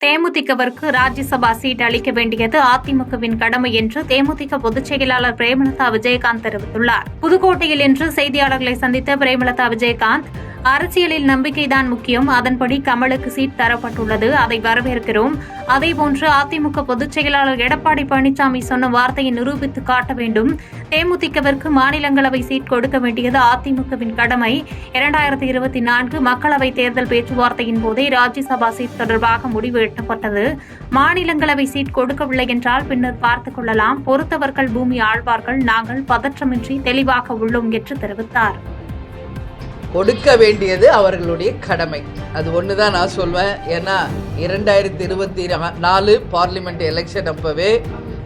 தேமுதிகவிற்கு Rajya Sabha seat அளிக்க வேண்டியது அதிமுகவின் கடமை என்று தேமுதிக பொதுச் செயலாளர் பிரேமலதா விஜயகாந்த் தெரிவித்துள்ளார். புதுக்கோட்டையில் இன்று செய்தியாளர்களை சந்தித்த பிரேமலதா விஜயகாந்த், அரசியலில் நம்பிக்கைதான் முக்கியம். அதன்படி கமலுக்கு சீட் தரப்பட்டுள்ளது. அதை வரவேற்கிறோம். அதேபோன்று அதிமுக பொதுச் செயலாளர் எடப்பாடி பழனிசாமி சொன்ன வார்த்தையை நிரூபித்து காட்ட வேண்டும். தேமுதிகவிற்கு மாநிலங்களவை சீட் கொடுக்க வேண்டியது அதிமுகவின் கடமை. 2024 மக்களவைத் தேர்தல் பேச்சுவார்த்தையின் போதே ராஜ்யசபா சீட் தொடர்பாக முடிவு எட்டப்பட்டது. மாநிலங்களவை சீட் கொடுக்கவில்லை என்றால் பின்னர் பார்த்துக் கொள்ளலாம். பொறுத்தவர்கள் பூமி ஆழ்வார்கள். நாங்கள் பதற்றமின்றி தெளிவாக உள்ளோம் என்று தெரிவித்தார். கொடுக்க வேண்டியது அவர்களுடைய கடமை. அது ஒண்ணுதான் நான் சொல்வேன். ஏன்னா 2024 பார்லிமெண்ட் எலெக்ஷன் அப்பவே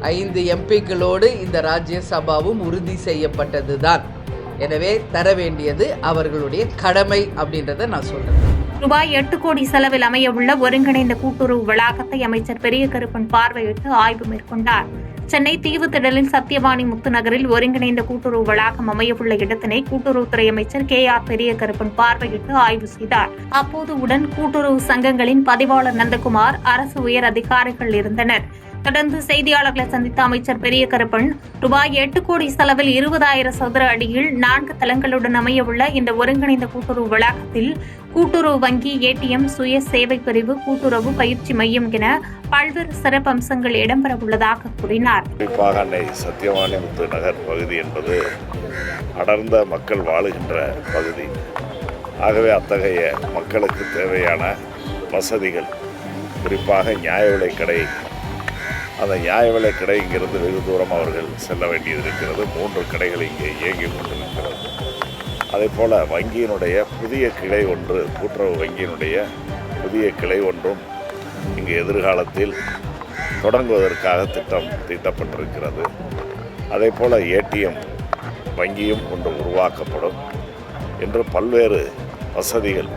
5 எம்பிக்களோடு இந்த ராஜ்யசபாவும் உறுதி செய்யப்பட்டதுதான். எனவே தர வேண்டியது அவர்களுடைய கடமை அப்படின்றத நான் சொல்றேன். ரூபாய் 8 கோடி செலவில் அமையவுள்ள ஒருங்கிணைந்த கூட்டுறவு வளாகத்தை அமைச்சர் பெரிய கருப்பன் பார்வையிட்டு ஆய்வு மேற்கொண்டார். சென்னை தீவுத்திடலில் சத்தியவாணி முத்துநகரில் ஒருங்கிணைந்த கூட்டுறவு வளாகம் அமையவுள்ள இடத்தினை கூட்டுறவுத்துறை அமைச்சர் KR பெரிய கருப்பன் பார்வையிட்டு ஆய்வு செய்தார். அப்போது உடன் கூட்டுறவு சங்கங்களின் பதிவாளர் நந்தகுமார், அரசு உயர் அதிகாரிகள் இருந்தனர். தொடர்ந்து செய்தியாளர்களை சந்தித்த அமைச்சர் பெரிய கருப்பன், ரூபாய் 8 கோடி செலவில் 20,000 சதுர அடியில் 4 தளங்களுடன் அமையவுள்ள இந்த ஒருங்கிணைந்த கூட்டுறவு வளாகத்தில் கூட்டுறவு வங்கி, ATM, சுய சேவை பிரிவு, கூட்டுறவு பயிற்சி மையம் என பல்வேறு சிறப்பு அம்சங்கள் இடம்பெறவுள்ளதாக கூறினார். குறிப்பாக சத்தியவாணி முத்து நகர் பகுதி என்பது அடர்ந்த மக்கள் வாழுகின்ற பகுதி. ஆகவே அத்தகைய மக்களுக்கு தேவையான வசதிகள், குறிப்பாக நியாய விலைக் கடை, அந்த நியாய விலைக் கடை இங்கிருந்து வெகு தூரம் அவர்கள் செல்ல வேண்டியது இருக்கிறது. 3 கடைகள் இங்கே இயங்கிக் கொண்டிருக்கிறது. அதே போல் வங்கியினுடைய புதிய கிளை ஒன்று, கூட்டுறவு வங்கியினுடைய புதிய கிளை ஒன்றும் இங்கு எதிர்காலத்தில் தொடங்குவதற்காக திட்டம் தீட்டப்பட்டிருக்கிறது. அதே போல் ATM வங்கியும் ஒன்று உருவாக்கப்படும் என்று பல்வேறு வசதிகள்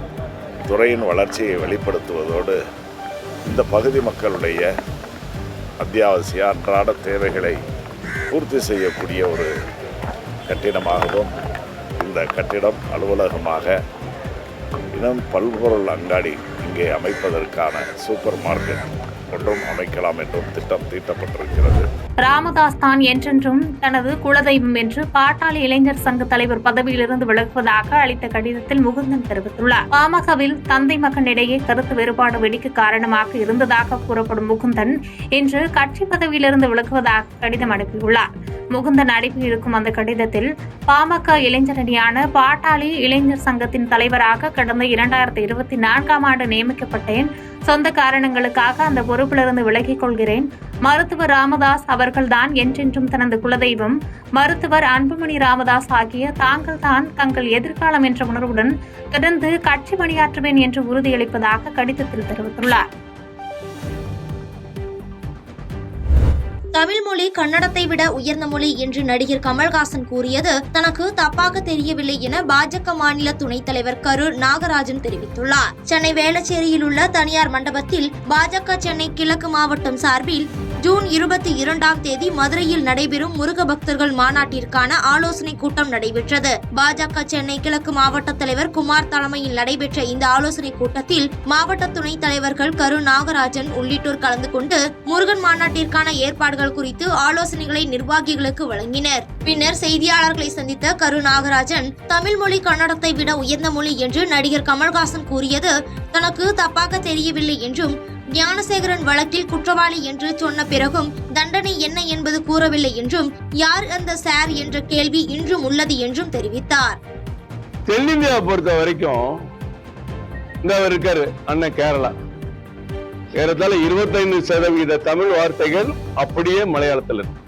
துறையின் வளர்ச்சியை வெளிப்படுத்துவதோடு இந்த பகுதி மக்களுடைய அத்தியாவசிய அன்றாட தேவைகளை பூர்த்தி செய்யக்கூடிய ஒரு கட்டிடமாகவும், இந்த கட்டிடம் அலுவலகமாக இன்னும் பல்பொருள் அங்காடி இங்கே அமைப்பதற்கான சூப்பர் மார்க்கெட் ஒன்றும் அமைக்கலாம் என்றும் திட்டம் தீட்டப்பட்டிருக்கிறது. ராமதாஸ் தான் என்றென்றும் தனது குலதெய்வம் என்று பாட்டாளி இளைஞர் சங்க தலைவர் பதவியிலிருந்து விலகுவதாக அளித்த கடிதத்தில் முகுந்தன் தெரிவித்துள்ளார். பாமகவில் தந்தை மகன் இடையே கருத்து வேறுபாடு வெடிக்க காரணமாக இருந்ததாக கூறப்படும் முகுந்தன் இன்று கட்சி பதவியிலிருந்து விலகுவதாக கடிதம் அனுப்பியுள்ளார். முகுந்தன் அனுப்பியிருக்கும் அந்த கடிதத்தில், பாமக இளைஞரணியான பாட்டாளி இளைஞர் சங்கத்தின் தலைவராக கடந்த 2024 ஆண்டு நியமிக்கப்பட்டேன். சொந்த காரணங்களுக்காக அந்த பொறுப்பிலிருந்து விலகிக் கொள்கிறேன். மருத்துவர் ராமதாஸ் அவர்கள்தான் என்றென்றும் தனது குலதெய்வம். மருத்துவர் அன்புமணி ராமதாஸ் ஆகிய தாங்கள் தான் தங்கள் எதிர்காலம் என்ற உணர்வுடன் தொடர்ந்து கட்சி பணியாற்றுவேன் என்று உறுதியளிப்பதாக கடிதத்தில் தெரிவித்துள்ளார். தமிழ் மொழி கன்னடத்தை விட உயர்ந்த மொழி என்று நடிகர் கமல்ஹாசன் கூறியது தனக்கு தப்பாக தெரியவில்லை என பாஜக மாநில துணைத் தலைவர் கரு நாகராஜன் தெரிவித்துள்ளார். சென்னை வேளச்சேரியில் உள்ள தனியார் மண்டபத்தில் பாஜக சென்னை கிழக்கு மாவட்டம் சார்பில் ஜூன் 22ஆம் தேதி மதுரையில் நடைபெறும் முருக பக்தர்கள் மாநாட்டிற்கான ஆலோசனை கூட்டம் நடைபெற்றது. பாஜக சென்னை கிழக்கு மாவட்ட தலைவர் குமார் தலைமையில் நடைபெற்ற இந்த ஆலோசனை கூட்டத்தில் மாவட்ட துணைத் தலைவர்கள் கரு நாகராஜன் உள்ளிட்டோர் கலந்து கொண்டு முருகன் மாநாட்டிற்கான ஏற்பாடுகள் குறித்து ஆலோசனைகளை நிர்வாகிகளுக்கு வழங்கினர். பின்னர் செய்தியாளர்களை சந்தித்த கரு நாகராஜன், தமிழ் மொழி கன்னடத்தை விட உயர்ந்த மொழி என்று நடிகர் கமல்ஹாசன் கூறியது தனக்கு தப்பாக தெரியவில்லை என்றும், ஞானசேகரன் வழக்கில் குற்றவாளி என்று சொன்ன பிறகும் தண்டனை என்ன என்பது கூறவில்லை என்றும், யார் அந்த சார் என்ற கேள்வி இன்றும் உள்ளது என்றும் தெரிவித்தார். தென்னிந்தியாவை பொறுத்த வரைக்கும் இந்த இருக்காரு அண்ணன் கேரளா, ஏறத்தாழ 25% தமிழ் வார்த்தைகள் அப்படியே மலையாளத்தில் இருக்கு.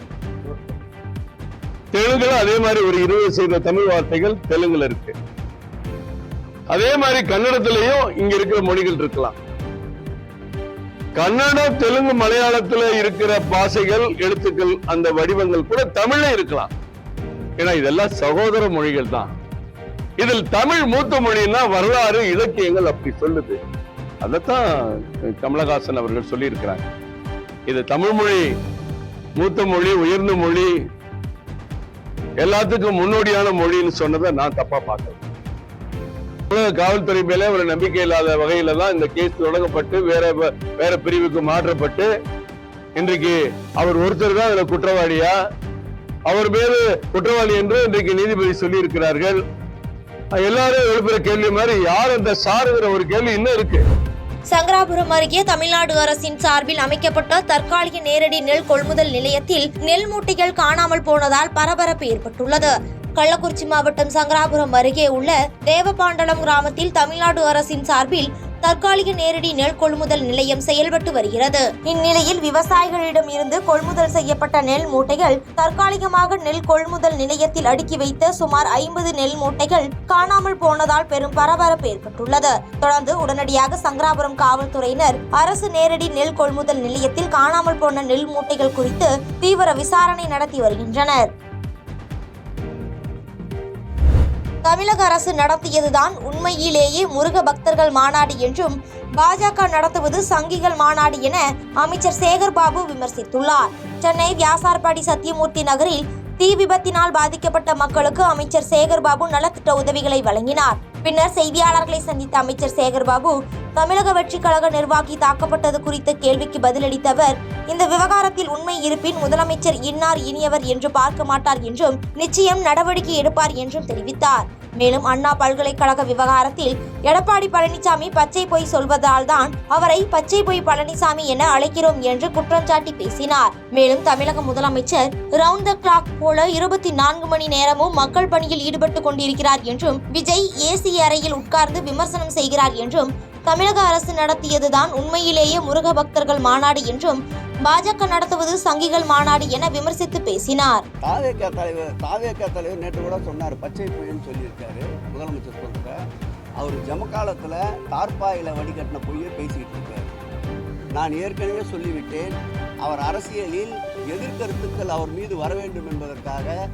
தெலுங்குல அதே மாதிரி ஒரு 20% தமிழ் வார்த்தைகள் தெலுங்குல இருக்கு. அதே மாதிரி கன்னடத்திலையும் இங்க இருக்கிற மொழிகள் இருக்கலாம். கன்னடம், தெலுங்கு, மலையாளத்துல இருக்கிற பாஷைகள், எழுத்துக்கள், அந்த வடிவங்கள் கூட தமிழ்ல இருக்கலாம். ஏன்னா இதெல்லாம் சகோதர மொழிகள் தான். இதில் தமிழ் மூத்த மொழின்னா வரலாறு, இலக்கியங்கள் அப்படி சொல்லுது. அதத்தான் கமலஹாசன் அவர்கள் சொல்லி இருக்கிறாங்க. இது தமிழ் மொழி மூத்த மொழி, உயர்ந்த மொழி, எல்லாத்துக்கும் முன்னோடியான மொழின்னு சொன்னதை நான் தப்பா பார்க்கிறேன். காவல்துறை மேலே ஒரு நம்பிக்கை இல்லாத வகையில தான் இந்த கேஸ் தொடங்கப்பட்டு வேற பிரிவுக்கு மாற்றப்பட்டு இன்றைக்கு அவர் ஒருத்தர் தான் அதுல குற்றவாளியா, அவர் மேல குற்றவாளி என்று இன்றைக்கு நீதிபதி சொல்லி இருக்கிறார்கள். எல்லாரும் எழுப்புற கேள்வி மாதிரி யார் அந்த சாருங்கிற ஒரு கேள்வி இன்னும் இருக்கு. சங்கராபுரம் அருகே தமிழ்நாடு அரசின் சார்பில் அமைக்கப்பட்ட தற்காலிக நேரடி நெல் கொள்முதல் நிலையத்தில் நெல் மூட்டைகள் காணாமல் போனதால் பரபரப்பு ஏற்பட்டுள்ளது. கள்ளக்குறிச்சி மாவட்டம் சங்கராபுரம் அருகே உள்ள தேவபாண்டலம் கிராமத்தில் தமிழ்நாடு அரசின் சார்பில் தற்காலிக நேரடி நெல் கொள்முதல் நிலையம் செயல்பட்டு வருகிறது. இந்நிலையில் விவசாயிகளிடம் இருந்து கொள்முதல் செய்யப்பட்ட நெல் மூட்டைகள் தற்காலிகமாக நெல் கொள்முதல் நிலையத்தில் அடுக்கி வைத்த சுமார் 50 நெல் மூட்டைகள் காணாமல் போனதால் பெரும் பரபரப்பு ஏற்பட்டுள்ளது. தொடர்ந்து உடனடியாக சங்கராபுரம் காவல்துறையினர் அரசு நேரடி நெல் கொள்முதல் நிலையத்தில் காணாமல் போன நெல் மூட்டைகள் குறித்து தீவிர விசாரணை நடத்தி வருகின்றனர். தமிழக அரசு நடத்தியதுதான் உண்மையிலேயே முருக பக்தர்கள் மாநாடு என்றும் பாஜக நடத்துவது சங்கிகள் மாநாடு என அமைச்சர் சேகர்பாபு விமர்சித்துள்ளார். சென்னை வியாசார்பாடி சத்தியமூர்த்தி நகரில் தீ விபத்தினால் பாதிக்கப்பட்ட மக்களுக்கு அமைச்சர் சேகர்பாபு நலத்திட்ட உதவிகளை வழங்கினார். பின்னர் செய்தியாளர்களை சந்தித்த அமைச்சர் சேகர்பாபு தமிழக வெற்றி கழக நிர்வாகி தாக்கப்பட்டது குறித்த கேள்விக்கு பதிலளித்த அவர், இந்த விவகாரத்தில் உண்மை இருப்பின் முதலமைச்சர் இன்னார் இனியவர் என்று பார்க்க மாட்டார் என்றும் நிச்சயம் நடவடிக்கை எடுப்பார் என்றும் தெரிவித்தார். மேலும் அண்ணா பல்கலைக்கழக விவகாரத்தில் எடப்பாடி பழனிசாமி பச்சை பொய் சொல்வதால் தான் அவரை பச்சை பொய் பழனிசாமி என அழைக்கிறோம் என்று குற்றம் சாட்டி பேசினார். மேலும் தமிழக முதலமைச்சர் ரவுண்ட் த கிளாக் போல 24 மணி நேரமும் மக்கள் பணியில் ஈடுபட்டு கொண்டிருக்கிறார் என்றும் விஜய் ஏசி அறையில் உட்கார்ந்து விமர்சனம் செய்கிறார் என்றும் தமிழக அரசு நடத்தியதுதான் உண்மையிலேயே முருக பக்தர்கள் மாநாடு என்றும் பாஜக நடத்துவது சங்கிகள் மாநாடு என விமர்சித்து பேசினார். தாவேக தலைவர் நேற்று கூட சொன்னார், பச்சை பொய்ன்னு சொல்லியிருக்காரு முதலமைச்சர் சொல்ற. அவர் ஜம காலத்தில் தார்பாயில வடிகட்டின பொய்யை பேசிட்டு இருக்காரு. நான் ஏற்கனவே சொல்லிவிட்டேன், அவர் அரசியலில் எதிர்கருத்துக்கள் அவர் மீது வர வேண்டும் என்பதற்காக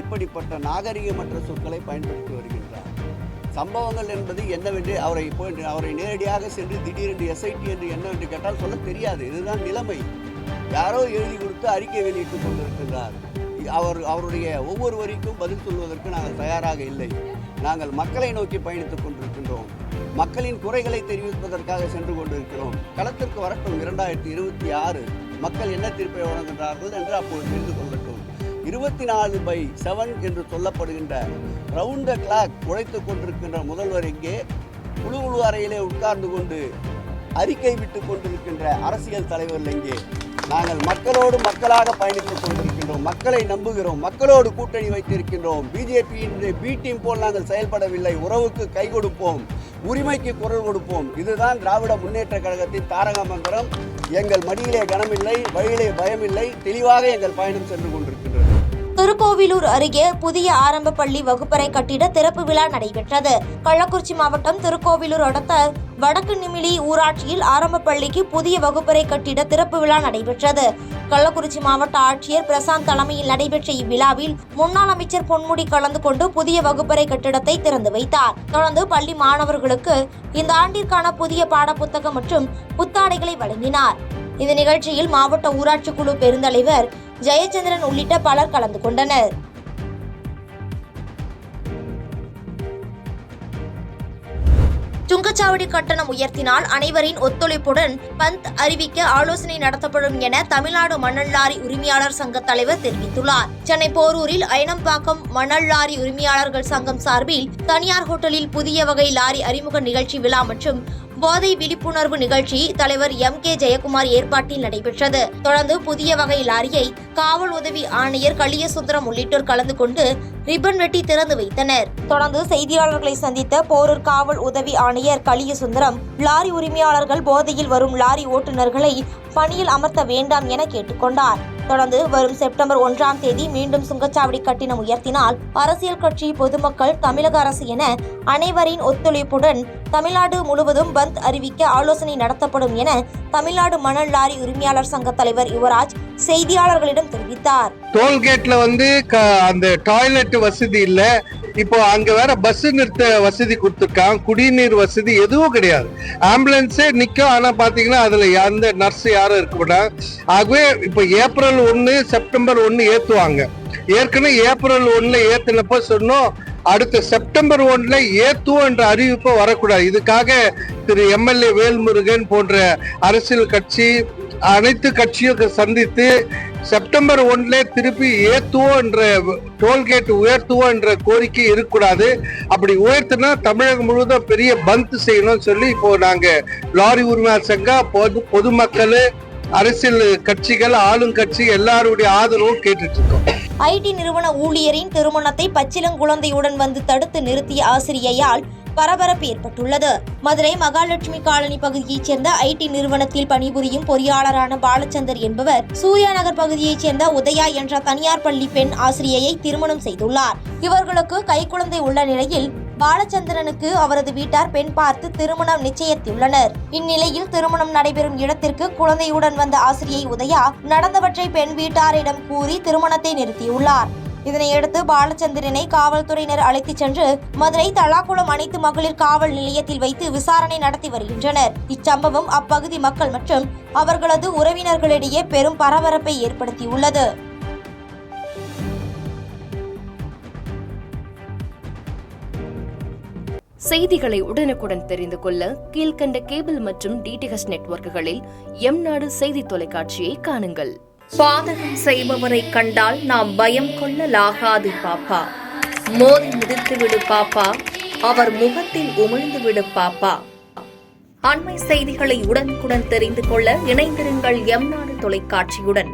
இப்படிப்பட்ட நாகரிகமற்ற சொற்களை பயன்படுத்தி வருகின்றார். சம்பவங்கள் என்பது என்னவென்று அவரை நேரடியாக சென்று திடீரென்று எஸ்ஐடி என்று என்னவென்று கேட்டால் சொல்ல தெரியாது. இதுதான் நிலைமை. யாரோ எழுதி கொடுத்து அறிக்கை வெளியிட்டுக் கொண்டிருக்கின்றார். அவருடைய ஒவ்வொரு வரிக்கும் பதில் சொல்வதற்கு நாங்கள் தயாராக இல்லை. நாங்கள் மக்களை நோக்கி பயணித்துக் கொண்டிருக்கின்றோம். மக்களின் குறைகளை தெரிவிப்பதற்காக சென்று கொண்டிருக்கிறோம். களத்திற்கு வரட்டும் 2026 மக்கள் என்ன தீர்ப்பை வழங்குகின்றார்கள் என்று அப்போது தெரிந்து கொள்ளட்டும். 24/7 என்று சொல்லப்படுகின்ற ரவுண்ட் த கிளாக் உழைத்துக் கொண்டிருக்கின்ற முதல்வர் எங்கே? குழு அறையிலே உட்கார்ந்து கொண்டு அறிக்கை விட்டுக் கொண்டிருக்கின்ற அரசியல் தலைவர்கள் எங்கே? நாங்கள் மக்களோடு மக்களாக பயணித்துக் கொண்டிருக்கின்றோம். மக்களை நம்புகிறோம். மக்களோடு கூட்டணி வைத்திருக்கின்றோம். பிஜேபியின் பி டீம் போல் நாங்கள் செயல்படவில்லை. உறவுக்கு கை கொடுப்போம், உரிமைக்கு குரல் கொடுப்போம். இதுதான் திராவிட முன்னேற்ற கழகத்தின் தாரக மந்திரம். எங்கள் மடியிலே கனமில்லை, வழியிலே பயமில்லை. தெளிவாக எங்கள் பயணம் சென்று கொண்டிருக்கின்றது. திருக்கோவிலூர் அருகே புதிய ஆரம்ப பள்ளி வகுப்பறை கட்டிட திறப்பு விழா நடைபெற்றது. கள்ளக்குறிச்சி மாவட்டம் திருக்கோவிலூர் அடுத்த வடக்கு நிமிலி ஊராட்சியில் ஆரம்ப பள்ளிக்கு புதிய வகுப்பறை கட்டிட திறப்பு விழா நடைபெற்றது. கள்ளக்குறிச்சி மாவட்ட ஆட்சியர் பிரசாந்த் தலைமையில் நடைபெற்ற இவ்விழாவில் முன்னாள் அமைச்சர் பொன்முடி கலந்து கொண்டு புதிய வகுப்பறை கட்டிடத்தை திறந்து வைத்தார். தொடர்ந்து பள்ளி மாணவர்களுக்கு இந்த ஆண்டிற்கான புதிய பாடப்புத்தகம் மற்றும் புத்தாடைகளை வழங்கினார். இந்த நிகழ்ச்சியில் மாவட்ட ஊராட்சி குழு பெருந்தலைவர் ஜெயச்சந்திரன் உள்ளிட்ட பலர் கலந்து கொண்டனர். சுங்கச்சாவடி கட்டணம் உயர்த்தினால் அனைவரின் ஒத்துழைப்புடன் பந்த் அறிவிக்க ஆலோசனை நடத்தப்படும் என தமிழ்நாடு மணல் லாரி உரிமையாளர் சங்க தலைவர் தெரிவித்துள்ளார். சென்னை போரூரில் அயனம்பாக்கம் மணல் லாரி உரிமையாளர்கள் சங்கம் சார்பில் தனியார் ஹோட்டலில் புதிய வகை லாரி அறிமுக நிகழ்ச்சி விழா மற்றும் போதை விழிப்புணர்வு நிகழ்ச்சி தலைவர் MK ஜெயக்குமார் ஏற்பாட்டில் நடைபெற்றது. தொடர்ந்து புதிய வகை லாரியை காவல் உதவி ஆணையர் கலியசுந்தரம் உள்ளிட்டோர் கலந்து கொண்டு ரிப்பன் வெட்டி திறந்து வைத்தனர். தொடர்ந்து செய்தியாளர்களை சந்தித்த போரூர் காவல் உதவி ஆணையர் கலியசுந்தரம் லாரி உரிமையாளர்கள் போதையில் வரும் லாரி ஓட்டுநர்களை பணியில் அமர்த்த வேண்டாம் என கேட்டுக்கொண்டார். தொடர்ந்து வரும் செப்டம்பர் 1ஆம் தேதி மீண்டும் சுங்கச்சாவடி கட்டணம் உயர்த்தினால் அரசியல் கட்சி, பொதுமக்கள், தமிழக அரசு என அனைவரின் ஒத்துழைப்புடன் தமிழ்நாடு முழுவதும் பந்த் அறிவிக்க ஆலோசனை நடத்தப்படும் என தமிழ்நாடு மணல் லாரி உரிமையாளர் சங்க தலைவர் யுவராஜ் செய்தியாளர்களிடம் தெரிவித்தார். டோல்கேட்ல அந்த டாய்லெட் வசதி இல்ல. இப்போ அங்க வேற பஸ் நிறுத்த வசதி கொடுத்துருக்காங்க. குடிநீர் வசதி எதுவும் கிடையாது. ஆம்புலன்ஸே நிற்கும். ஆனா பாத்தீங்கன்னா அதுல அந்த நர்ஸ் யாரும் இருக்க மாட்டாங்க. ஆகவே இப்போ ஏப்ரல் 1 செப்டம்பர் 1 ஏத்துவாங்க. ஏற்கனவே ஏப்ரல் 1 ஏத்தினப்ப சொன்னோம் அடுத்த செப்டம்பர் 1 ஏத்துவோம் என்ற அறிவிப்பு வரக்கூடாது. இதுக்காக திரு எம்எல்ஏ வேல்முருகன் போன்ற அரசியல் கட்சி அனைத்து கட்சியும் சந்தித்து செப்டம்பர் 1 திருப்பி ஏத்துவோம் என்ற டோல்கேட் உயர்த்துவோம் என்ற கோரிக்கை இருக்கக்கூடாது. அப்படி உயர்த்தினா தமிழகம் முழுவதும் பெரிய பந்த் செய்யணும்னு சொல்லி இப்போ நாங்க லாரி உரிமையாளர் சங்கம் பொதுமக்கள் அரசியல் கட்சிகள் ஆளுங்கட்சி எல்லாருடைய ஆதரவும் கேட்டுட்டு இருக்கோம். ஐடி நிறுவன ஊழியரின் திருமணத்தை பச்சிளங்குழந்தையுடன் வந்து தடுத்து நிறுத்திய ஆசிரியையால் பரபரப்பு ஏற்பட்டுள்ளது. மதுரை மகாலட்சுமி காலனி பகுதியைச் சேர்ந்த ஐடி நிறுவனத்தில் பணிபுரியும் பொறியாளரான பாலச்சந்தர் என்பவர் சூர்யா நகர் பகுதியைச் சேர்ந்த உதயா என்ற தனியார் பள்ளி பெண் ஆசிரியையை திருமணம் செய்துள்ளார். இவர்களுக்கு கைக்குழந்தை உள்ள நிலையில் பாலச்சந்திரனுக்கு அவரது வீட்டார் பெண் பார்த்து திருமணம் நிச்சயித்துள்ளனர். இந்நிலையில் திருமணம் நடைபெறும் இடத்திற்கு குழந்தையுடன் வந்த ஆசிரியை உதயா நடந்தவற்றை பெண் வீட்டாரிடம் கூறி திருமணத்தை நிறுத்தியுள்ளார். இதனையடுத்து பாலச்சந்திரனை காவல்துறையினர் அழைத்துச் சென்று மதுரை தலாக்குளம் அனைத்து மகளிர் காவல் நிலையத்தில் வைத்து விசாரணை நடத்தி வருகின்றனர். இச்சம்பவம் அப்பகுதி மக்கள் மற்றும் அவர்களது உறவினர்களிடையே பெரும் பரபரப்பை ஏற்படுத்தியுள்ளது. செய்திகளை உடனுக்குடன் தெரிந்து கொள்ள கீழ்கண்ட கேபிள் மற்றும் டிடிஎச் நெட்வொர்க்குகளில் எம்நாடு செய்தி தொலைக்காட்சியை காணுங்கள். பாதகம் செய்பவரை கண்டால் நாம் பயம் கொள்ளலாகாது பாப்பா. மோதி மிதித்து விடு பாப்பா, அவர் முகத்தில் உமிழ்ந்து விடு பாப்பா. அண்மை செய்திகளை உடனுக்குடன் தெரிந்து கொள்ள இணைந்திருங்கள் எம்நாடு தொலைக்காட்சியுடன்.